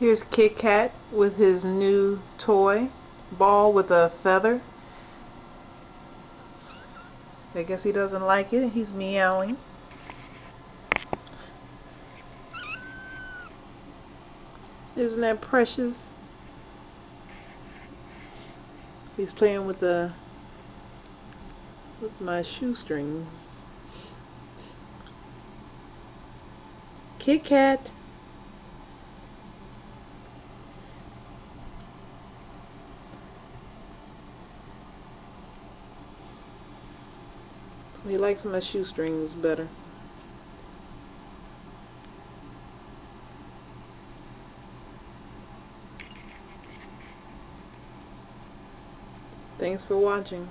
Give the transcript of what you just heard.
Here's Kit Kat with his new toy ball with a feather. I guess he doesn't like it. He's meowing. Isn't that precious? He's playing with my shoestring. Kit Kat. He likes my shoestrings better. Thanks for watching.